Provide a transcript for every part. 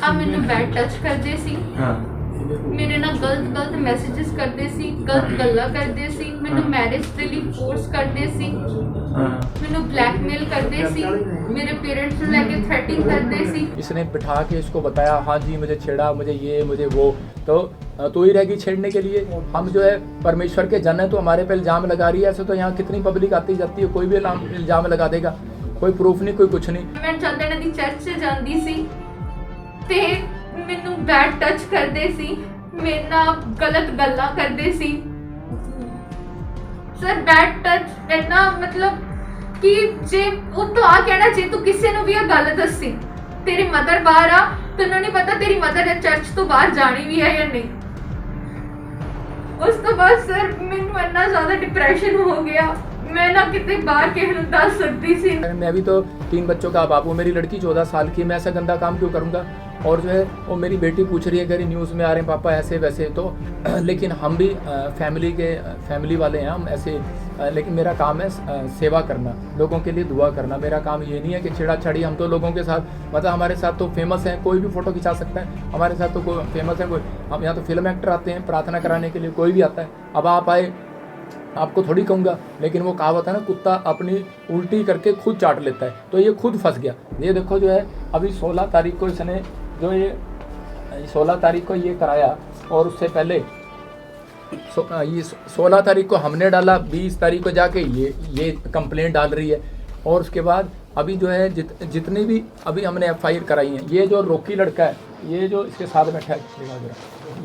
ਆ ਮੈਨੂੰ bad touch ਕਰਦੇ ਸੀ, ਹਾਂ ਮੇਰੇ ਨਾਲ ਗਲਤ ਮੈਸੇजेस ਕਰਦੇ ਸੀ, ਗਲਤ ਗੱਲਾਂ ਕਰਦੇ ਸੀ, ਮੈਨੂੰ ਮੈਰਿਜ ਦੇ ਲਈ ਫੋਰਸ ਕਰਦੇ ਸੀ, हाँ ਮੈਨੂੰ ਬਲੈਕमेल ਕਰਦੇ ਸੀ, मेरे पेरेंट्स ਨੂੰ ਲੈ के थ्रेटिंग करते सी। इसने बिठा के इसको बताया हाँ जी मुझे छेड़ा, मुझे ये मुझे वो, तो तू ही रहेगी छेड़ने के लिए। हम जो है परमेश्वर के जन है तो हमारे पे इल्ज़ाम लगा रही है। ऐसे तो यहाँ कितनी पब्लिक आती जाती है, कोई भी इल्ज़ाम लगा देगा, कोई प्रूफ नहीं, कोई कुछ नहीं। मैं चंदन दी चर्च से जाती सी ते मैनू बैड टच करते सी, मेरे नाल गलत गल्लां करते सी। सर बैड टच इन्ना मतलब कि जे वो तो आ कहना जे तू किसी नू भी ये गल दसी तेरी मदर बाहर आ, तैनूं नहीं पता तेरी मदर चर्च तो बाहर जानी भी है या नहीं। उस तो बाद सर मैनू इन्ना ज़्यादा डिप्रेशन हो गया, मैं ना कितने बाहर किसी नूं दस सकती सी। मैं भी तो 3 बच्चों का बाप हूँ, मेरी लड़की 14 साल की, मैं ऐसा गंदा काम क्यों करूँगा। और जो है वो मेरी बेटी पूछ रही है कि न्यूज़ में आ रहे हैं पापा ऐसे वैसे, तो लेकिन हम भी फैमिली वाले हैं हम ऐसे, लेकिन मेरा काम है सेवा करना, लोगों के लिए दुआ करना। मेरा काम ये नहीं है कि छेड़ा-छाड़ी। हम तो लोगों के साथ मतलब हमारे साथ तो फेमस हैं, कोई भी फ़ोटो खिंचा सकता है हमारे साथ, तो कोई फेमस है कोई। हम यहाँ तो फिल्म एक्टर आते हैं, प्रार्थना कराने के लिए कोई भी आता है। अब आप आए, आपको थोड़ी कहूँगा, लेकिन वो कहावत है ना, कुत्ता अपनी उल्टी करके खुद चाट लेता है, तो ये खुद फंस गया। ये देखो जो है अभी 16 तारीख को इसने जो ये 16 तारीख को ये कराया, और उससे पहले ये 16 तारीख को हमने डाला, 20 तारीख को जाके ये कंप्लेंट डाल रही है। और उसके बाद अभी जो है जितनी भी अभी हमने FIR कराई हैं, ये जो रोकी लड़का है, ये जो इसके साथ बैठा है,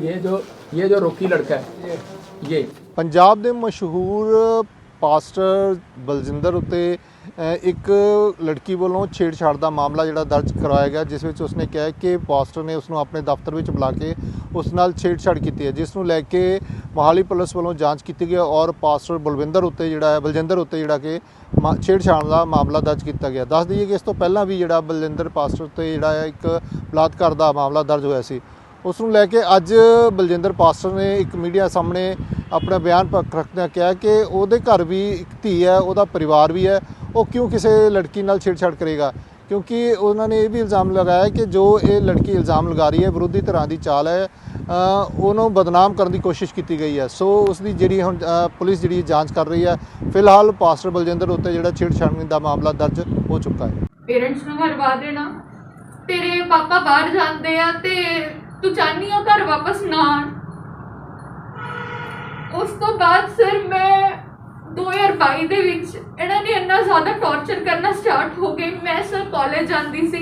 ये जो रोकी लड़का है, ये ਪੰਜਾਬ ਦੇ ਮਸ਼ਹੂਰ ਪਾਸਟਰ ਬਲਜਿੰਦਰ ਉੱਤੇ ਇੱਕ ਲੜਕੀ ਵੱਲੋਂ ਛੇੜਛਾੜ ਦਾ ਮਾਮਲਾ ਜਿਹੜਾ ਦਰਜ ਕਰਵਾਇਆ ਗਿਆ, ਜਿਸ ਵਿੱਚ ਉਸਨੇ ਕਿਹਾ ਕਿ ਪਾਸਟਰ ਨੇ ਉਸ ਨੂੰ ਆਪਣੇ ਦਫ਼ਤਰ ਵਿੱਚ ਬੁਲਾ ਕੇ ਉਸ ਨਾਲ ਛੇੜਛਾੜ ਕੀਤੀ ਹੈ, ਜਿਸ ਨੂੰ ਲੈ ਕੇ ਮੋਹਾਲੀ ਪੁਲਿਸ ਵੱਲੋਂ ਜਾਂਚ ਕੀਤੀ ਗਈ ਔਰ ਪਾਸਟਰ ਬਲਜਿੰਦਰ ਉੱਤੇ ਜਿਹੜਾ ਕਿ ਛੇੜਛਾੜ ਦਾ ਮਾਮਲਾ ਦਰਜ ਕੀਤਾ ਗਿਆ। ਦੱਸ ਦਈਏ ਕਿ ਇਸ ਤੋਂ ਪਹਿਲਾਂ ਵੀ ਜਿਹੜਾ ਬਲਜਿੰਦਰ ਪਾਸਟਰ ਉੱਤੇ ਜਿਹੜਾ ਇੱਕ ਬਲਾਤਕਾਰ ਦਾ ਮਾਮਲਾ ਦਰਜ ਹੋਇਆ ਸੀ। ਉਸ ਨੂੰ ਲੈ ਕੇ ਅੱਜ ਬਲਜਿੰਦਰ ਪਾਸਟਰ ਨੇ ਇੱਕ ਮੀਡੀਆ ਸਾਹਮਣੇ ਆਪਣਾ ਬਿਆਨ ਰੱਖਦਿਆਂ ਕਿਹਾ ਕਿ ਉਹਦੇ ਘਰ ਵੀ ਇੱਕ ਧੀ ਹੈ, ਉਹਦਾ ਪਰਿਵਾਰ ਵੀ ਹੈ, ਉਹ ਕਿਉਂ ਕਿਸੇ ਲੜਕੀ ਨਾਲ ਛੇੜਛਾੜ ਕਰੇਗਾ। ਕਿਉਂਕਿ ਉਹਨਾਂ ਨੇ ਇਹ ਵੀ ਇਲਜ਼ਾਮ ਲਗਾਇਆ ਕਿ ਜੋ ਇਹ ਲੜਕੀ ਇਲਜ਼ਾਮ ਲਗਾ ਰਹੀ ਹੈ ਵਿਰੋਧੀ ਧਿਰਾਂ ਦੀ ਚਾਲ ਹੈ, ਉਹਨੂੰ ਬਦਨਾਮ ਕਰਨ ਦੀ ਕੋਸ਼ਿਸ਼ ਕੀਤੀ ਗਈ ਹੈ। ਸੋ ਉਸ ਦੀ ਜਿਹੜੀ ਹੁਣ ਪੁਲਿਸ ਜਿਹੜੀ ਜਾਂਚ ਕਰ ਰਹੀ ਹੈ। ਫਿਲਹਾਲ ਪਾਸਟਰ ਬਲਜਿੰਦਰ ਉੱਤੇ ਜਿਹੜਾ ਛੇੜਛਾੜ ਦਾ ਮਾਮਲਾ ਦਰਜ ਹੋ ਚੁੱਕਾ ਹੈ। पेरेंट्स ਨੂੰ ਹਰਵਾ ਦੇਣਾ, ਤੇਰੇ ਪਾਪਾ ਬਾਹਰ ਜਾਂਦੇ ਆ ਤੇ ਤੂੰ ਚਾਹਨੀ ਹੋ ਘਰ ਵਾਪਸ ਨਾ ਆਣ। ਉਸ ਤੋਂ ਬਾਅਦ ਸਰ ਮੈਂ 2022 ਦੇ ਵਿੱਚ ਇਹਨਾਂ ਨੇ ਇੰਨਾ ਜ਼ਿਆਦਾ ਟੌਰਚਰ ਕਰਨਾ ਸਟਾਰਟ ਹੋ ਗਏ। ਮੈਂ ਸਰ ਕਾਲਜ ਜਾਂਦੀ ਸੀ,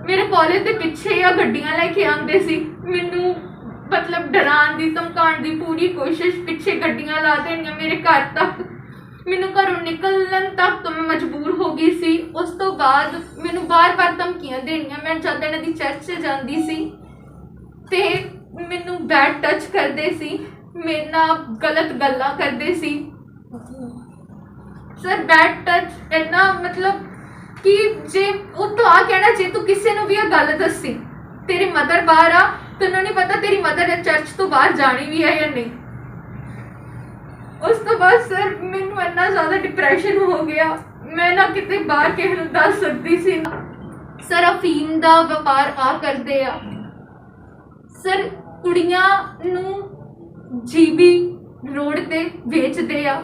ਮੇਰੇ ਕਾਲਜ ਦੇ ਪਿੱਛੇ ਆ ਗੱਡੀਆਂ ਲੈ ਕੇ ਆਉਂਦੇ ਸੀ, ਮੈਨੂੰ ਮਤਲਬ ਡਰਾਉਣ ਦੀ ਧਮਕਾਉਣ ਦੀ ਪੂਰੀ ਕੋਸ਼ਿਸ਼, ਪਿੱਛੇ ਗੱਡੀਆਂ ਲਾ ਦੇਣੀਆਂ ਮੇਰੇ ਘਰ ਤੱਕ, ਮੈਨੂੰ ਘਰੋਂ ਨਿਕਲਣ ਤੱਕ ਤਾਂ ਮੈਂ ਮਜਬੂਰ ਹੋ ਗਈ ਸੀ। ਉਸ ਤੋਂ ਬਾਅਦ ਮੈਨੂੰ ਬਾਰ-ਬਾਰ ਧਮਕੀਆਂ ਦੇਣੀਆਂ। ਮੈਂ ਜਦ ਇਹਨਾਂ ਦੀ ਚਰਚ 'ਚ ਜਾਂਦੀ ਸੀ ਤੇ ਮੈਨੂੰ ਬੈਡ ਟੱਚ ਕਰਦੇ ਸੀ, ਮੇਰੇ ਨਾਲ ਗਲਤ ਗੱਲਾਂ ਕਰਦੇ ਸੀ। ਸਰ ਬੈਡ ਟੱਚ ਇੰਨਾ ਮਤਲਬ ਕਿ ਜੇ ਉਹ ਤੋਂ ਆ ਕਹਿਣਾ ਜੇ ਤੂੰ ਕਿਸੇ ਨੂੰ ਵੀ ਇਹ ਗੱਲ ਦੱਸੀ ਤੇਰੀ ਮਦਰ ਬਾਹਰ ਆ, ਤੈਨੂੰ ਨਹੀਂ ਪਤਾ ਤੇਰੀ ਮਦਰ ਚਰਚ ਤੋਂ ਬਾਹਰ ਜਾਣੀ ਵੀ ਹੈ ਜਾਂ ਨਹੀਂ। ਉਸ ਤੋਂ ਬਾਅਦ ਸਰ ਮੈਨੂੰ ਇੰਨਾ ਜ਼ਿਆਦਾ ਡਿਪਰੈਸ਼ਨ ਹੋ ਗਿਆ, ਮੈਂ ਨਾ ਕਿਤੇ ਬਾਹਰ ਕਿਸੇ ਨੂੰ ਦੱਸ ਸਕਦੀ ਸੀ। ਸਰ ਅਫੀਮ ਦਾ ਵਪਾਰ ਆ ਕਰਦੇ ਆ, ਸਰ ਕੁੜੀਆਂ ਨੂੰ GB ਰੋਡ ਤੇ ਵੇਚਦੇ ਆ,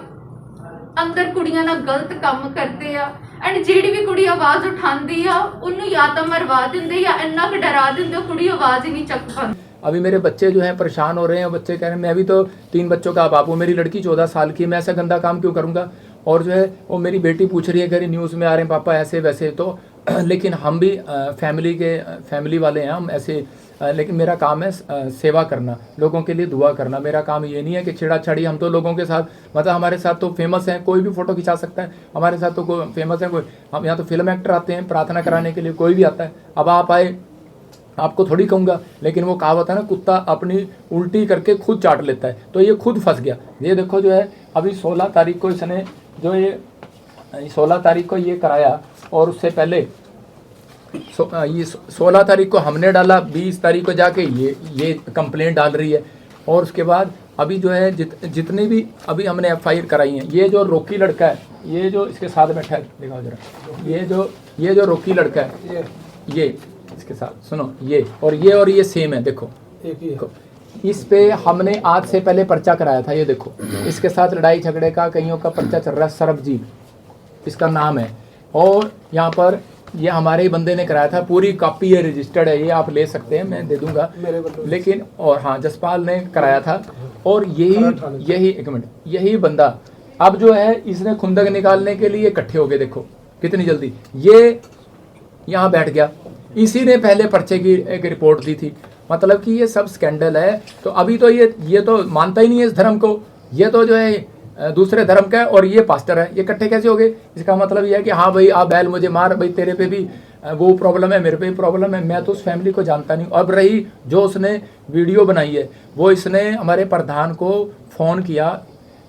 ਅੰਦਰ ਕੁੜੀਆਂ ਨਾਲ ਗਲਤ ਕੰਮ ਕਰਦੇ ਆ, ਐਂਡ ਜਿਹੜੀ ਵੀ ਕੁੜੀ ਆਵਾਜ਼ ਉਠਾਉਂਦੀ ਆ ਉਹਨੂੰ ਜਾਂ ਤਾਂ ਮਰਵਾ ਦਿੰਦੇ ਜਾਂ ਇੰਨਾ ਕੁ ਡਰਾ ਦਿੰਦੇ ਕੁੜੀ ਆਵਾਜ਼ ਹੀ ਨਹੀਂ ਚੱਕ ਪਾਉਂਦੀ। अभी मेरे बच्चे जो हैं परेशान हो रहे हैं, बच्चे कह रहे हैं मैं भी तो 3 बच्चों का बाप हूँ, मेरी लड़की 14 साल की, मैं ऐसा गंदा काम क्यों करूँगा। और जो है वो मेरी बेटी पूछ रही है कि न्यूज़ में आ रहे हैं पापा ऐसे वैसे, तो लेकिन हम भी फैमिली वाले हैं हम ऐसे, लेकिन मेरा काम है सेवा करना, लोगों के लिए दुआ करना। मेरा काम ये नहीं है कि छेड़ा-छाड़ी। हम तो लोगों के साथ मतलब हमारे साथ तो फेमस हैं, कोई भी फ़ोटो खिंचा सकता है हमारे साथ, तो कोई फेमस है कोई। हम यहाँ तो फिल्म एक्टर आते हैं, प्रार्थना कराने के लिए कोई भी आता है। अब आप आए, आपको थोड़ी कहूँगा, लेकिन वो कहावत है ना, कुत्ता अपनी उल्टी करके खुद चाट लेता है, तो ये खुद फंस गया। ये देखो जो है अभी 16 तारीख को इसने जो ये 16 तारीख को ये कराया, और उससे पहले ये 16 तारीख को हमने डाला, 20 तारीख को जाके ये कंप्लेंट डाल रही है। और उसके बाद अभी जो है जितनी भी अभी हमने FIR कराई हैं, ये जो रोकी लड़का है, ये जो इसके साथ बैठा है, दिखाओ जरा, ये जो रोकी लड़का है, इसके साथ सुनो, ये सेम है, देखो एक ही है। इस पे हमने आज से पहले पर्चा कराया था, ये देखो इसके साथ लड़ाई झगड़े का कईयों का पर्चा चल रहा है, सरबजीत इसका नाम है, और यहाँ पर ये हमारे ही बंदे ने कराया था, पूरी कॉपी है, रजिस्टर्ड है, ये आप ले सकते हैं, मैं दे दूंगा, मेरे बंदे। लेकिन और हाँ जसपाल ने कराया था, और यही एक मिनट, यही बंदा अब जो है इसने खुंदक निकालने के लिए इकट्ठे हो गए, देखो कितनी जल्दी ये यहाँ बैठ गया, इसी ने पहले पर्चे की एक रिपोर्ट दी थी, मतलब कि ये सब स्कैंडल है। तो अभी तो ये तो मानता ही नहीं है इस धर्म को, ये तो जो है दूसरे धर्म का है, और ये पास्टर है, ये इकट्ठे कैसे हो गए? इसका मतलब ये है कि हाँ भाई आप बैल मुझे मार, भाई तेरे पे भी वो प्रॉब्लम है, मेरे पे भी प्रॉब्लम है, मैं तो उस फैमिली को जानता नहीं। अब रही जो उसने वीडियो बनाई है, वो इसने हमारे प्रधान को फ़ोन किया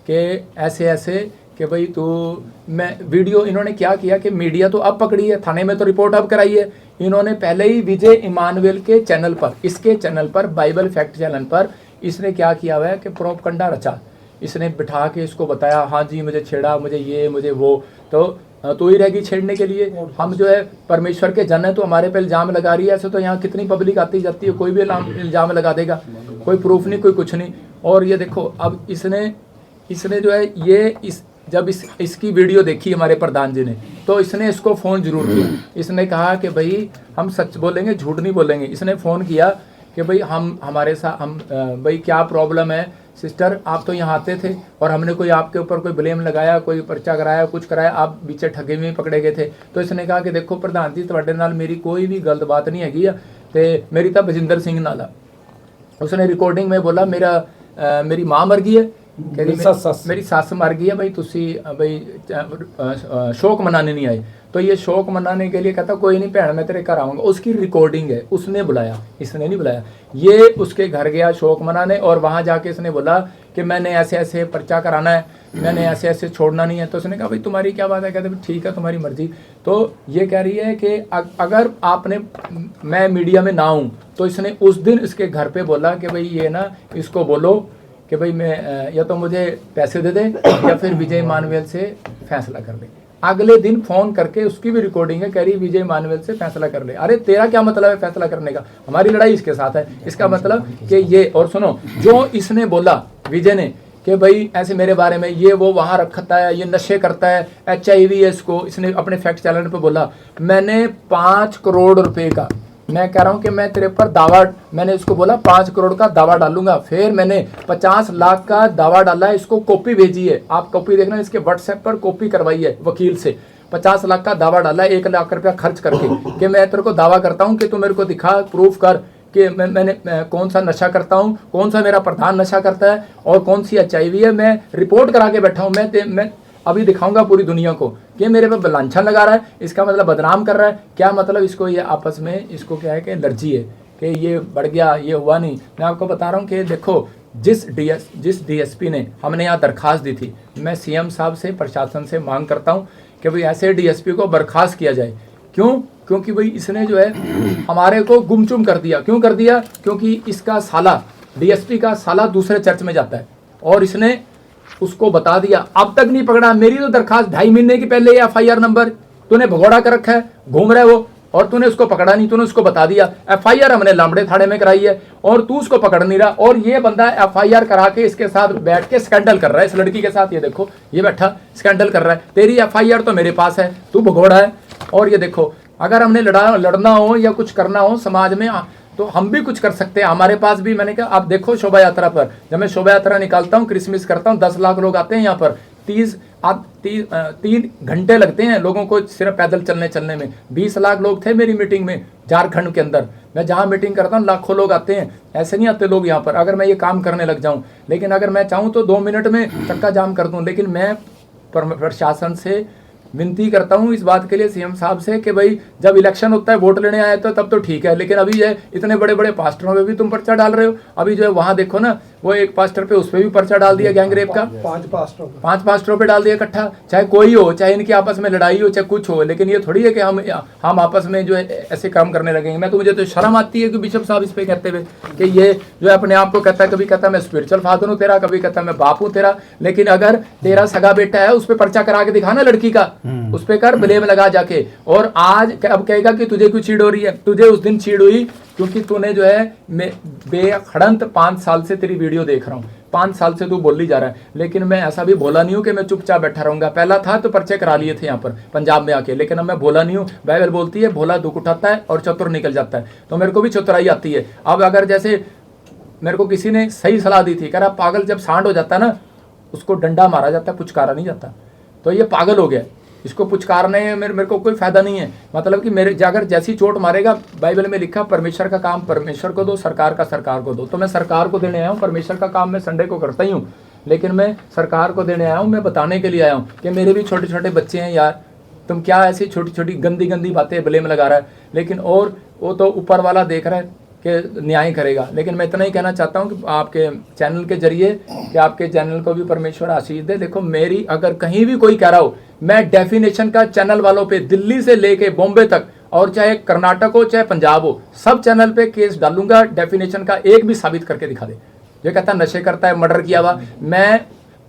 कि ऐसे ऐसे कि भाई तो मैं वीडियो, इन्होंने क्या किया कि मीडिया तो अब पकड़ी है, थाने में तो रिपोर्ट अब कराई है, इन्होंने पहले ही विजय इमानुएल के चैनल पर, इसके चैनल पर, बाइबल फैक्ट चैनल पर इसने क्या किया हुआ है कि प्रोपगंडा रचा, इसने बिठा के इसको बताया हाँ जी मुझे छेड़ा, मुझे ये मुझे वो, तो ही रहेगी छेड़ने के लिए। हम जो है परमेश्वर के जन है, तो हमारे पे इल्ज़ाम लगा रही है, ऐसे तो यहाँ कितनी पब्लिक आती जाती है, कोई भी इल्ज़ाम लगा देगा, कोई प्रूफ नहीं, कोई कुछ नहीं। और ये देखो अब इसने जो है ये जब इसकी वीडियो देखी हमारे प्रधान जी ने, तो इसने इसको फ़ोन जरूर किया, इसने कहा कि भाई हम सच बोलेंगे, झूठ नहीं बोलेंगे। इसने फ़ोन किया कि भाई हमारे साथ भाई क्या प्रॉब्लम है सिस्टर, आप तो यहाँ आते थे और हमने कोई आपके ऊपर कोई ब्लेम लगाया, कोई पर्चा कराया, कुछ कराया, आप बीचे ठगे में पकड़े गए थे। तो इसने कहा कि देखो प्रधान जी तुहाडे नाल मेरी कोई भी गलत बात नहीं हैगी, ते मेरी तो बजिंदर सिंह नाल। उसने रिकॉर्डिंग में बोला मेरी माँ मर गई है, मेरी सस मर गई है, भाई तुसी भाई शोक मनाने नहीं आए। तो ये शोक मनाने के लिए कहता कोई नहीं भैन मैं तेरे घर आऊँगा, उसकी रिकॉर्डिंग है, उसने बुलाया, इसने नहीं बुलाया। ये उसके घर गया शोक मनाने, और वहाँ जाके इसने बोला कि मैंने ऐसे ऐसे पर्चा कराना है, मैंने ऐसे ऐसे छोड़ना नहीं है। तो उसने कहा भाई तुम्हारी क्या बात है? कहते ठीक है तुम्हारी मर्जी। तो ये कह रही है कि अगर मैं मीडिया में ना हूँ, तो इसने उस दिन इसके घर पे बोला कि भाई ये ना इसको बोलो कि भाई मैं या तो मुझे पैसे दे दे या फिर विजय इमानुएल से फैसला कर ले। अगले दिन फ़ोन करके उसकी भी रिकॉर्डिंग है, कह रही विजय इमानुएल से फैसला कर ले। अरे तेरा क्या मतलब है फैसला करने का? हमारी लड़ाई इसके साथ है। इसका मतलब कि ये, और सुनो जो इसने बोला विजय ने कि भाई ऐसे मेरे बारे में ये वो वहाँ रखता है, ये नशे करता है, HIV है इसको, इसने अपने फैक्ट चैनल पे बोला। मैंने 5 करोड़ रुपए का, मैं कह रहा हूँ कि मैं तेरे पर दावा, मैंने इसको बोला 5 करोड़ का दावा डालूंगा, फिर मैंने 50 लाख का दावा डाला है, इसको कॉपी भेजी है, आप कॉपी देखना, इसके व्हाट्सएप पर कॉपी करवाई है वकील से। 50 लाख का दावा डाला है, 1 लाख रुपया खर्च करके कि मैं तेरे को दावा करता हूँ कि तू मेरे को दिखा, प्रूफ कर कि मैंने कौन सा नशा करता हूँ, कौन सा मेरा प्रधान नशा करता है और कौन सी HIV है। मैं रिपोर्ट करा के बैठा हूँ, मैं अभी दिखाऊंगा पूरी दुनिया को कि मेरे पे लांछन लगा रहा है, इसका मतलब बदनाम कर रहा है। क्या मतलब इसको ये आपस में इसको क्या है कि एलर्जी है कि ये बढ़ गया, ये हुआ नहीं। मैं आपको बता रहा हूँ कि देखो जिस DSP ने, हमने यहाँ दरखास्त दी थी, मैं CM साहब से, प्रशासन से मांग करता हूँ कि भाई ऐसे DSP को बर्खास्त किया जाए। क्यों? क्योंकि भाई इसने जो है हमारे को गुमचुम कर दिया। क्यों कर दिया? क्योंकि इसका साला, DSP का साला दूसरे चर्च में जाता है और इसने उसको बता दिया, अब तक नहीं पकड़ा। मेरी तो दरखास्त 2.5 महीने की पहले FIR नंबर तूने भगोड़ा कर रखा है, घूम रहा है वो, और तूने उसको पकड़ा नहीं, तूने उसको बता दिया। FIR हमने लामड़े थाने में कराई है और तू उसको पकड़ नहीं रहा। और ये बंदा FIR करा के इसके साथ बैठ के स्कैंडल कर रहा है, इस लड़की के साथ। ये देखो ये बैठा स्कैंडल कर रहा है, तेरी FIR तो मेरे पास है, तू भगोड़ा है। और ये देखो अगर हमने लड़ना हो या कुछ करना हो समाज में तो हम भी कुछ कर सकते हैं। हमारे पास भी, मैंने कहा आप देखो शोभा यात्रा पर, जब मैं शोभा यात्रा निकालता हूँ, क्रिसमस करता हूँ, 10 लाख लोग आते हैं यहाँ पर, 3 घंटे लगते हैं लोगों को सिर्फ पैदल चलने में। 20 लाख लोग थे मेरी मीटिंग में झारखंड के अंदर। मैं जहाँ मीटिंग करता हूँ लाखों लोग आते हैं, ऐसे नहीं आते लोग यहाँ पर अगर मैं ये काम करने लग जाऊँ। लेकिन अगर मैं चाहूँ तो 2 मिनट में चक्का जाम कर दूँ। लेकिन मैं प्रशासन से विनती करता हूँ इस बात के लिए, CM साहब से, कि भाई जब इलेक्शन होता है, वोट लेने आए तो तब तो ठीक है, लेकिन अभी जो है इतने बड़े बड़े पास्टरों पे भी तुम पर्चा डाल रहे हो। अभी जो है वहाँ देखो ना, वो एक पास्टर पे उस पर भी पर्चा डाल दिया गैंग रेप का, 5 पास्टरों पे डाल दिया इकट्ठा। चाहे कोई हो, चाहे इनकी आपस में लड़ाई हो, चाहे कुछ हो, लेकिन ये थोड़ी है कि हम आपस में जो है ऐसे काम करने लगेंगे। मैं तो मुझे तो शर्म आती है कि बिशप साहब इस पे कहते हुए कि ये जो है अपने आप को कहता है, कभी कहता है मैं स्पिरिचुअल फादर हूँ तेरा, कभी कहता है मैं बाप हूँ तेरा। लेकिन अगर तेरा सगा बेटा है उस पर पर्चा करा के दिखाना लड़की का, उस पर कर ब्लेम लगा जाके। और आज अब कहेगा कि तुझे क्यों चीड़ हो रही है? तुझे उस दिन चीड़ हुई क्योंकि तूने जो है बेखड़ंत 5 साल से तेरी वीडियो देख रहा हूँ, 5 साल से तू बोली जा रहा है। लेकिन मैं ऐसा भी भोला नहीं हूँ कि मैं चुपचाप बैठा रहूंगा। पहला था तो पर्चे करा लिए थे यहाँ पर पंजाब में आके, लेकिन अब मैं भोला नहीं हूँ। बाइबल बोलती है भोला दुख उठाता है और चतुर निकल जाता है, तो मेरे को भी चतुराई आती है। अब अगर जैसे मेरे को किसी ने सही सलाह दी थी, कह रहा पागल जब सांड हो जाता है ना उसको डंडा मारा जाता है, पुचकारा नहीं जाता। तो ये पागल हो गया, इसको पुचकारने में मेरे को कोई फायदा नहीं है। मतलब कि मेरे अगर जैसी चोट मारेगा, बाइबल में लिखा परमेश्वर का काम परमेश्वर को दो, सरकार का सरकार को दो। तो मैं सरकार को देने आया हूँ, परमेश्वर का काम मैं संडे को करता ही हूँ, लेकिन मैं सरकार को देने आया हूँ। मैं बताने के लिए आया हूँ कि मेरे भी छोटे छोटे बच्चे हैं यार, तुम क्या ऐसी छोटी छोटी गंदी गंदी बातें ब्लेम लगा रहा है। लेकिन और वो तो ऊपर वाला देख रहा है कि न्याय करेगा। लेकिन मैं इतना ही कहना चाहता हूँ कि आपके चैनल के जरिए कि आपके चैनल को भी परमेश्वर आशीष दे। देखो मेरी अगर कहीं भी कोई कह रहा हो, मैं डेफिनेशन का चैनल वालों पे दिल्ली से लेके बॉम्बे तक, और चाहे कर्नाटक हो चाहे पंजाब हो, सब चैनल पे केस डालूंगा। डेफिनेशन का एक भी साबित करके दिखा दे। जो कहता है नशे करता है, मर्डर किया हुआ, मैं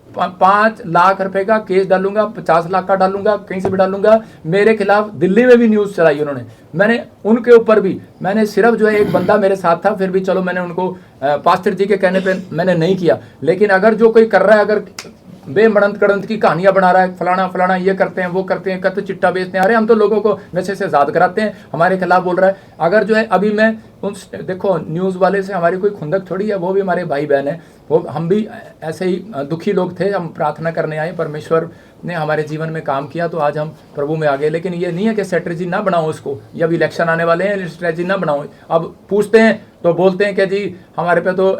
5 लाख रुपए का केस डालूंगा, 50 लाख का डालूंगा, कहीं से भी डालूंगा। मेरे खिलाफ दिल्ली में भी न्यूज़ चलाई उन्होंने, मैंने उनके ऊपर भी, मैंने सिर्फ जो है एक बंदा मेरे साथ था, फिर भी चलो मैंने उनको पास्टर जी के कहने पे मैंने नहीं किया। लेकिन अगर जो कोई कर रहा है, अगर बेमड़ंत कड़ंत की कहानियां बना रहा है, फलाना फलाना ये करते हैं वो करते हैं, कत चिट्टा बेचते हैं, अरे हम तो लोगों को नशे से आज़ाद कराते हैं, हमारे खिलाफ बोल रहा है। अगर जो है अभी मैं उन देखो न्यूज़ वाले से हमारी कोई खुंदक थोड़ी है, वो भी हमारे भाई बहन है, वो हम भी ऐसे ही दुखी लोग थे। हम प्रार्थना करने आए, परमेश्वर ने हमारे जीवन में काम किया तो आज हम प्रभु में आ गए। लेकिन ये नहीं है कि स्ट्रेटजी ना बनाओ उसको, या अभी इलेक्शन आने वाले हैं स्ट्रेटजी ना बनाओ। अब पूछते हैं तो बोलते हैं कि जी हमारे पे तो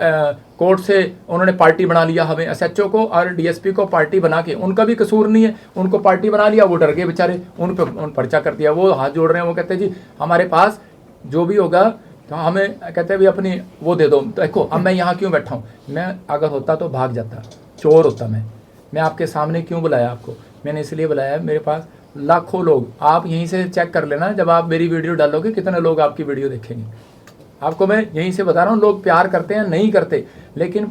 कोर्ट से उन्होंने पार्टी बना लिया, हमें एसएचओ को और डीएसपी को पार्टी बना के, उनका भी कसूर नहीं है, उनको पार्टी बना लिया, वो डर गए बेचारे, उन पर्चा कर दिया। वो हाथ जोड़ रहे हैं, वो कहते हैं जी हमारे पास जो भी होगा तो हमें कहते हैं भी अपनी वो दे दो। तो देखो अब मैं यहाँ क्यों बैठा हूँ, मैं अगर होता तो भाग जाता, चोर होता मैं आपके सामने क्यों बुलाया आपको? मैंने इसलिए बुलाया, मेरे पास लाखों लोग, आप यहीं से चेक कर लेना, जब आप मेरी वीडियो डालोगे कितने लोग आपकी वीडियो देखेंगे। आपको मैं यहीं से बता रहा हूँ, लोग प्यार करते हैं नहीं करते, लेकिन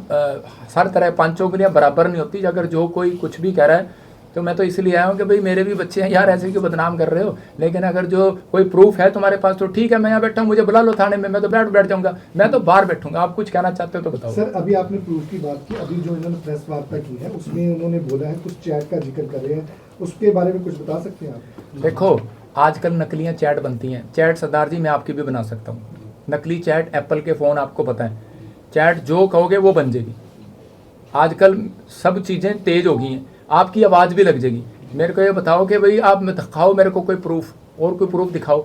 हर तरह 5 उंगलियां बराबर नहीं होती। अगर जो कोई कुछ भी कह रहा है तो मैं तो इसलिए आया हूँ कि भाई मेरे भी बच्चे हैं यार, ऐसे क्यों बदनाम कर रहे हो। लेकिन अगर जो कोई प्रूफ है तुम्हारे पास तो ठीक है, मैं यहाँ बैठा हूँ, मुझे बुला लो थाने में, मैं तो बैठ जाऊँगा, मैं तो बाहर बैठूंगा। आप कुछ कहना चाहते हो तो बताओ। सर अभी आपने प्रूफ की बात की, अभी जो इन्होंने प्रेस वार्ता की है उसमें उन्होंने बोला है, कुछ चैट का जिक्र कर रहे हैं, उसके बारे में कुछ बता सकते हैं आप? देखो आजकल नकलियाँ चैट बनती हैं, चैट सरदार जी मैं आपकी भी बना सकता हूँ, नकली चैट। एप्पल के फ़ोन आपको पता है, चैट जो कहोगे वो बन जाएगी। आजकल सब चीज़ें तेज़ हो गई हैं, आपकी आवाज़ भी लग जाएगी। मेरे को ये बताओ कि भाई आप दिखाओ मेरे को कोई प्रूफ, और कोई प्रूफ दिखाओ।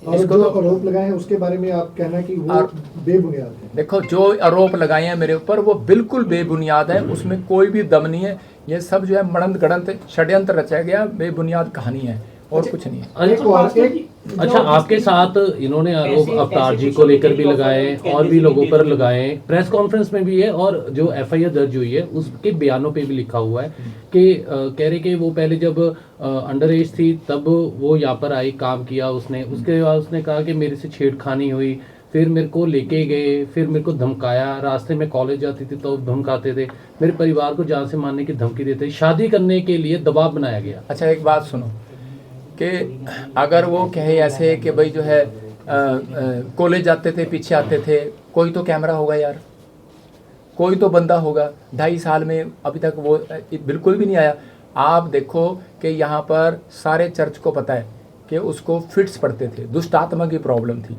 और जो आरोप लगाए हैं उसके बारे में आप कहना कि वो बेबुनियाद है? देखो जो आरोप लगाए हैं मेरे ऊपर वो बिल्कुल बेबुनियाद है, उसमें कोई भी दम नहीं है। ये सब जो है मड़ंत गड़ंत षड्यंत्र रचा गया, बेबुनियाद कहानी है और कुछ नहीं है। अच्छा आपके साथ इन्होंने आरोप अवतार जी को लेकर भी लगाए और भी लोगों पर लगाए, प्रेस कॉन्फ्रेंस में भी है, और जो एफआईआर दर्ज हुई है उसके बयानों पे भी लिखा हुआ है कि कह रहे कि वो पहले जब अंडर एज थी तब वो यहाँ पर आई, काम किया उसने, उसके बाद उसने कहा कि मेरे से छेड़खानी हुई, फिर मेरे को लेके गए, फिर मेरे को धमकाया, रास्ते में कॉलेज जाती थी तो धमकाते थे, मेरे परिवार को जान से मारने की धमकी देते, शादी करने के लिए दबाव बनाया गया। अच्छा एक बात सुनो कि अगर वो कहे ऐसे कि भाई जो है कॉलेज जाते थे, पीछे आते थे, कोई तो कैमरा होगा यार, कोई तो बंदा होगा। 2.5 साल में अभी तक वो बिल्कुल भी नहीं आया। आप देखो कि यहाँ पर सारे चर्च को पता है कि उसको फिट्स पड़ते थे, दुष्ट आत्मा की प्रॉब्लम थी।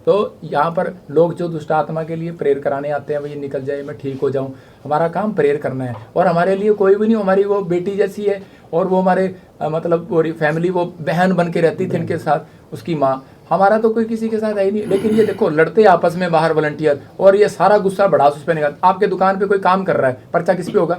तो यहाँ पर लोग जो दुष्ट आत्मा के लिए प्रेयर कराने आते हैं, भाई निकल जाए, मैं ठीक हो जाऊँ, हमारा काम प्रेयर करना है। और हमारे लिए कोई भी नहीं, हमारी वो बेटी जैसी है, और वो हमारे मतलब पूरी फैमिली वो बहन बन के रहती थी इनके साथ, उसकी माँ। हमारा तो कोई किसी के साथ है ही नहीं। लेकिन ये देखो लड़ते आपस में बाहर वॉलंटियर, और ये सारा गुस्सा बढ़ास उस पर निकाल। आपके दुकान पे कोई काम कर रहा है, पर्चा किस पे होगा?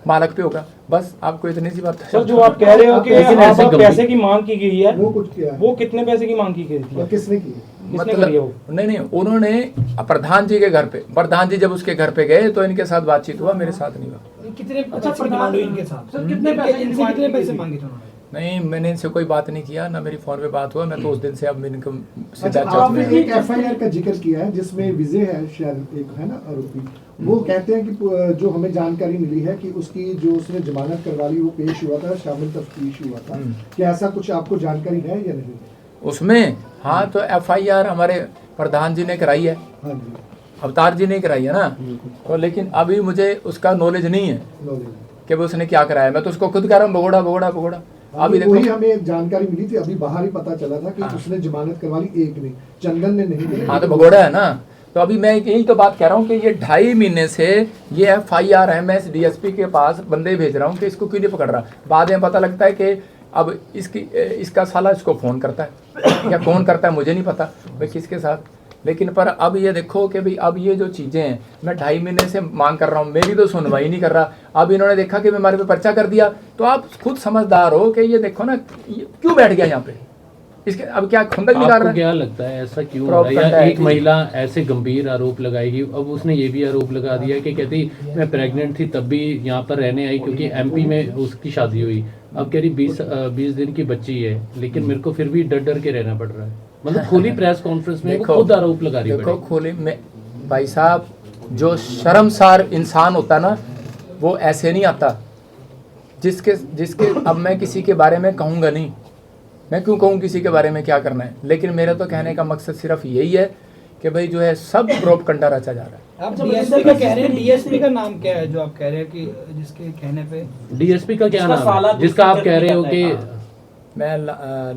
मालक पे होगा। बस आपको इतनी सी बात। सर जो आप कह रहे हो कि आप पैसे की मांग की गई है, वो कुछ किया है? वो कितने पैसे की मांग की गई थी? और किसने की? मतलब नहीं, उन्होंने प्रधान जी के घर पे, प्रधान जी जब उसके घर पे गए तो इनके साथ बातचीत हुआ, मेरे साथ नहीं हुआ। कितने पैसे डिमांड हुई इनके साथ? सर कितने पैसे मांगे थे उन्होंने? नहीं, मैंने इनसे कोई बात नहीं किया, ना मेरी फोन पे बात हुआ। मैं तो उस दिन से अब इनको सीधा अच्छा, चर्च आपने में। एक एफआईआर का जिक्र किया है जिसमें विजय है शायद एक है ना आरोपी, वो कहते हैं कि जो हमें जानकारी मिली है कि उसकी जो उसने जमानत करवा ली वो पेश हुआ था, शामिल तफ्तीश हुआ था। क्या ऐसा कुछ आपको जानकारी है या नहीं? उसमें हाँ, तो एफआईआर हमारे प्रधान जी ने कराई है, हाँ जी, अवतार जी ने कराई है ना। तो लेकिन अभी मुझे उसका नॉलेज नहीं है नॉलेज। कि वो उसने क्या कराया। मैं तो उसको खुद कह रहा हूँ भगोड़ा। अभी वही देखो, हमें जानकारी मिली थी, अभी बाहर ही पता चला था कि हाँ। उसने जमानत करवा ली, एक नहीं, चंदन ने नहीं। हाँ तो भगोड़ा है ना। तो अभी मैं यही तो बात कह रहा हूँ कि ये 2.5 महीने से ये एफआईआर है, मैं इस डीएसपी के पास बंदे भेज रहा हूँ कि इसको क्यों नहीं पकड़ रहा। बाद में पता लगता है कि अब इसका साला इसको फ़ोन करता है या कौन करता है मुझे नहीं पता भाई किसके साथ। लेकिन पर अब ये देखो कि भाई अब ये जो चीज़ें हैं, मैं 2.5 महीने से मांग कर रहा हूँ, मेरी तो सुनवाई नहीं कर रहा। अब इन्होंने देखा कि हमारे पे पर्चा कर दिया, तो आप खुद समझदार हो कि ये देखो ना ये क्यों बैठ गया यहाँ पे, इसके अब क्या खुंदक निकाल रहा आपको है। क्या लगता है ऐसा क्यों हो प्रॉप रहा है? करता या है एक कि- महिला ऐसे गंभीर आरोप लगाएगी, अब उसने ये भी आरोप लगा दिया कि कहती मैं प्रेग्नेंट थी तब भी यहाँ पर रहने आई क्योंकि एमपी में उसकी शादी हुई। अब कह रही 20 दिन की बच्ची है, लेकिन मेरे को फिर भी डर के रहना पड़ रहा है। मतलब खुली प्रेस कॉन्फ्रेंस में वो देखो, खुद आरोप लगा रही है। देखो खोले में भाई साहब, जो शर्मसार इंसान होता ना वो ऐसे नहीं आता। जिसके अब मैं किसी के बारे में कहूँगा नहीं, मैं क्यों कहूँ किसी के बारे में क्या करना है, लेकिन मेरा तो कहने का मकसद सिर्फ यही है कि भाई जो है सब प्रोपगंडा रचा जा रहा है। आप डीएसपी का कह रहे हैं, डीएसपी का नाम क्या है जो आप कह रहे हैं कि जिसके कहने पे डीएसपी का क्या उसका नाम साला है जिसका आप कह रहे हो कि मैं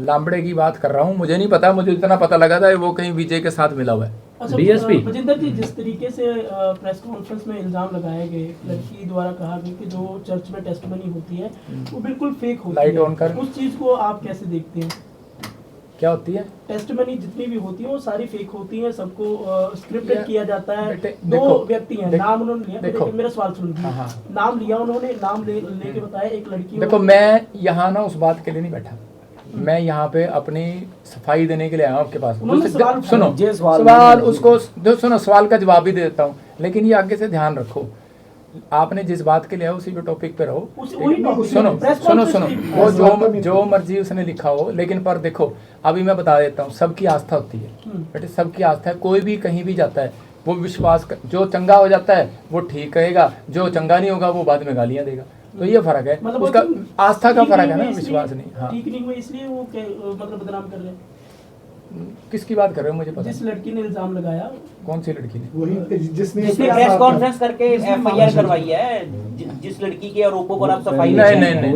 लांबड़े की बात कर रहा हूँ, मुझे नहीं पता, मुझे इतना पता लगा था वो कहीं विजय के साथ मिला हुआ है। अच्छा, DSP? बजिंदर जी, जिस तरीके से प्रेस कॉन्फ्रेंस में इल्जाम लगाए गए, लड़की द्वारा कहा गया कि जो चर्च में टेस्टमनी होती है वो बिल्कुल फेक होती लाइट है, ऑन कर। उस चीज को आप कैसे देखते हैं? क्या होती है? टेस्टमनी जितनी भी होती है वो सारी फेक होती है, सबको स्क्रिप्टेड या- किया जाता है। बेटे, दो देखो, व्यक्ति हैं, देखो, नाम उन्होंने लिया, देखो। मेरा सवाल सुन लीजिए। हाँ। नाम लिया उन्होंने, नाम लेके बताया एक लड़की। देखो मैं यहाँ ना उस बात के लिए नहीं बैठा, मैं यहाँ पे अपनी सफाई देने के लिए आया हूँ आपके पास। उन्होंने सवाल सुनो, उठाया। सवाल उसको जो सुनो, सवाल का जवाब भी दे देता हूँ, लेकिन ये आगे से ध्यान रखो, आपने जिस बात के लिए आया उसी पे टॉपिक पे रहो। वही topic सुनो है, press सुनो conference सुनो, की- वो जो मर्जी उसने लिखा हो, लेकिन पर देखो अभी मैं बता देता हूँ, सबकी आस्था होती है बेटे, सबकी आस्था है। कोई भी कहीं भी जाता है वो विश्वास जो चंगा हो जाता है वो ठीक कहेगा, जो चंगा नहीं होगा वो बाद में गालियाँ देगा। तो ये फर्क है, मतलब उसका वो आस्था का ठीक फर्क नहीं है ना, हुए इसलिए- विश्वास नहीं। हाँ, ठीक नहीं हुए इसलिए वो मतलब बदनाम कर रहे हैं। किसकी बात कर रहे हो मुझे पता जिस नहीं। लड़की ने इल्जाम लगाया, कौन सी लड़की ने? वही जिसने जिसने प्रेस कॉन्फ्रेंस करके एफआईआर करवाई है, जिस लड़की के आरोपों पर आप सफाई नहीं नहीं नहीं नहीं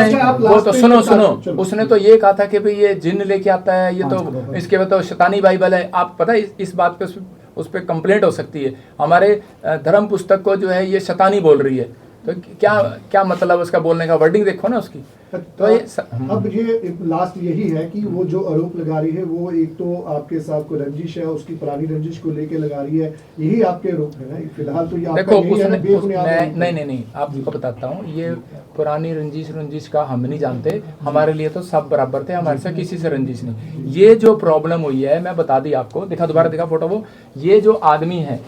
अच्छा, आप वो last तो पे सुनो बता सुनो, दो, चलो। उसने तो ये कहा था कि भाई ये जिन लेके आता है, ये तो इसके बाद तो शैतानी बाइबल है। आप पता है इस बात पे उस पर कंप्लेंट हो सकती है, हमारे धर्म पुस्तक को जो है ये शैतानी बोल रही है। तो क्या मतलब उसका बोलने का वर्डिंग देखो ना उसकी। तो ये अब ये लास्ट यही है कि वो जो आरोप लगा रही है वो एक तो आपके साथ को रंजिश है, उसकी पुरानी रंजिश को लेके लगा रही है, यही आपके आरोप है ना फिलहाल? तो ये आपका देखो यही है ना, उसने बेबुनियाद मैं आरोप है। नहीं आपको बताता हूँ, ये पुरानी रंजिश का हम नहीं जानते, हमारे लिए तो सब बराबर थे, हमारे से किसी से रंजिश नहीं। ये जो प्रॉब्लम हुई है मैं बता दी आपको, दिखा दोबारा दिखा फोटो वो, ये जो आदमी है,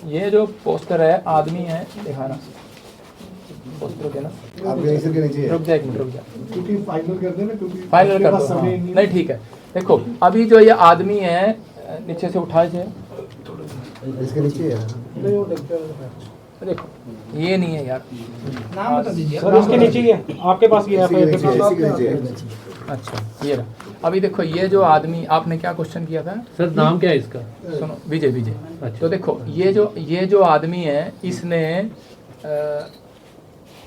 ये जो पोस्टर है आदमी है, दिखाना पोस्टर के ना, रुक जा एक मिनट, रुक जा, क्योंकि फाइनल कर देना, क्योंकि फाइनल आपके कर पास दो। हाँ, समय नहीं ठीक है। देखो अभी जो ये आदमी है, नीचे से उठाए थे, देखो ये नहीं है यार, नाम बता दीजिए। सर उसके नीचे ही है, आपके पास भी है। अच्छा ये रहा। अभी देखो ये जो आदमी, आपने क्या क्वेश्चन किया था? सर नाम क्या है इसका? सुनो, विजय। अच्छा। तो देखो ये जो आदमी है, इसने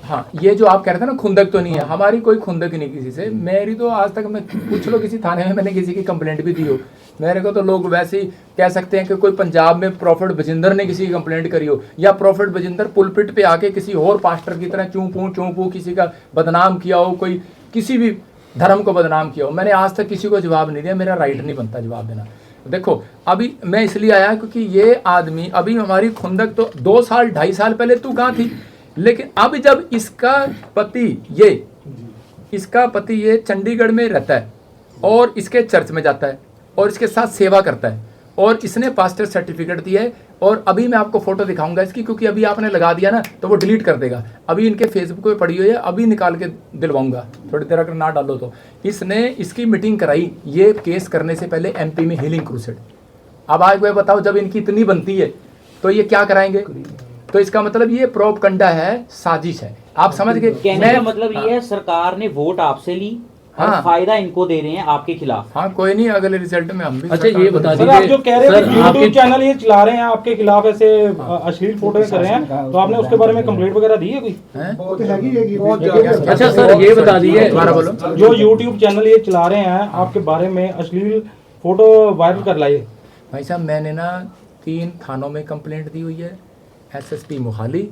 हाँ, ये जो आप कह रहे थे ना खुंदक तो नहीं है, हमारी कोई खुंदक नहीं किसी से। मेरी तो आज तक, मैं पूछ लो किसी थाने में मैंने किसी की कंप्लेंट भी दी हो, मेरे को तो लोग वैसे ही कह सकते हैं कि कोई पंजाब में प्रॉफिट बजिंदर ने किसी की कंप्लेंट करी हो, या प्रॉफिट बजिंदर पुलपिट पे आके किसी और पास्टर की तरह चूं पू किसी का बदनाम किया हो, कोई किसी भी धर्म को बदनाम किया हो। मैंने आज तक किसी को जवाब नहीं दिया, मेरा राइट नहीं बनता जवाब देना। देखो अभी मैं इसलिए आया क्योंकि ये आदमी, अभी हमारी खुंदक तो 2 साल 2.5 साल पहले तू कहाँ थी, लेकिन अब जब इसका पति ये चंडीगढ़ में रहता है और इसके चर्च में जाता है, और इसके साथ सेवा करता है, और इसने पास्टर सर्टिफिकेट दिया है। और अभी मैं आपको फोटो दिखाऊंगा इसकी, क्योंकि अभी आपने लगा दिया ना तो वो डिलीट कर देगा। अभी इनके फेसबुक पे पड़ी हुई है, अभी निकाल के दिलवाऊंगा, थोड़ी देर अगर ना डालो तो। इसने इसकी मीटिंग कराई ये केस करने से पहले एमपी में हीलिंग क्रूसेड। अब आज वो बताओ, जब इनकी इतनी बनती है तो ये क्या कराएंगे? तो इसका मतलब ये प्रोपगंडा है, साजिश है। आप समझ गए? कहने का मतलब ये है सरकार ने वोट आपसे ली और हाँ। फायदा इनको दे रहे हैं आपके खिलाफ। हाँ, कोई नहीं, अगले रिजल्ट में हम भी। अच्छा, ये बता सर, आप जो कह रहे हैं सर, यूट्यूब आपके चैनल ये चला रहे हैं आपके खिलाफ, ऐसे अश्लील फोटो कर रहे हैं, तो आपने उसके बारे में कंप्लेंट वगैरह दी है कोई? हैं? वो तो है ही है कि अच्छा सर, ये बता दीजिए, दोबारा बोलो। जो यूट्यूब चैनल ये चला रहे हैं आपके बारे में अश्लील फोटो वायरल कर लाए। भाई साहब, मैंने ना 3 थानों में कंप्लेंट दी हुई है, एसएसपी मोहाली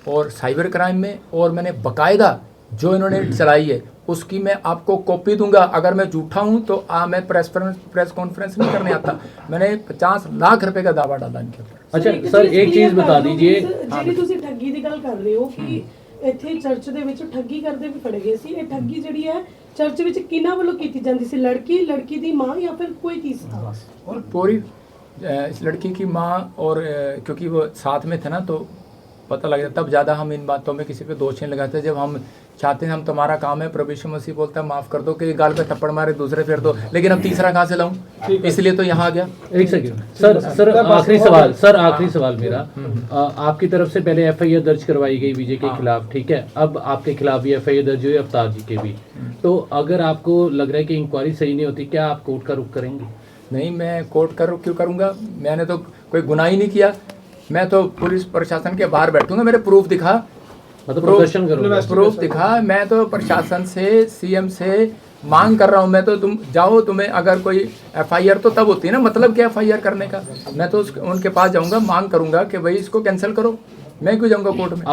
और साइबर क्राइम में, और मैंने बकायदा जो इन्होंने चलाई है उसकी मैं आपको कॉपी दूंगा। अगर मैं झूठा हूं तो मैं प्रेस कॉन्फ्रेंस नहीं करने आता। मैंने 50 लाख रुपए का दावा डाला इनके ऊपर। अच्छा सर, एक चीज बता दीजिए, ਜਿਹੜੀ ਤੁਸੀਂ ਠੱਗੀ ਦੀ ਗੱਲ ਕਰ ਰਹੇ ਹੋ ਕਿ ਇੱਥੇ ਚਰਚ ਦੇ ਵਿੱਚ ਠੱਗੀ ਕਰਦੇ ਵੀ ਫੜੇ ਗਏ ਸੀ, ਇਹ ਠੱਗੀ ਜਿਹੜੀ ਹੈ ਚਰਚ ਵਿੱਚ ਕਿਹਨਾਂ ਵੱਲੋਂ ਕੀਤੀ ਜਾਂਦੀ ਸੀ? ਲੜਕੀ ਦੀ ਮਾਂ ਜਾਂ ਫਿਰ ਕੋਈ तीसरा? और पूरी इस लड़की की माँ, और क्योंकि वो साथ में थे ना तो पता लग जाता। तब ज़्यादा हम इन बातों में किसी पे दोष नहीं लगाते। जब हम चाहते हैं, हम तुम्हारा काम है, प्रभु यीशु मसीह बोलता है माफ़ कर दो, कि गाल पे थप्पड़ मारे दूसरे फिर दो, लेकिन अब तीसरा कहाँ से लाऊं? इसलिए तो यहाँ आ गया। एक सेकंड सर, आखिरी सवाल मेरा, आपकी तरफ से पहले एफआईआर दर्ज करवाई गई विजय के खिलाफ, ठीक है? अब आपके खिलाफ भी एफआईआर दर्ज हुई अवतार जी के भी। तो अगर आपको लग रहा है कि इंक्वायरी सही नहीं होती, क्या आप कोर्ट का रुख करेंगे? नहीं, मैं कोर्ट का रुख क्यों करूँगा? मैंने तो कोई गुनाह ही नहीं किया। मैं तो पुलिस प्रशासन के बाहर बैठूंगा, मेरे प्रूफ दिखा, मतलब प्रदर्शन करूंगा, प्रूफ दिखा। मैं तो प्रशासन से, सीएम से मांग कर रहा हूँ। मैं तो तुम जाओ, तुम्हें अगर कोई एफआईआर तो तब होती है ना, मतलब क्या एफआईआर करने का? मैं तो उनके पास जाऊंगा, मांग करूंगा कि भाई इसको कैंसिल करो। मैं क्यों जाऊंगा कोर्ट में?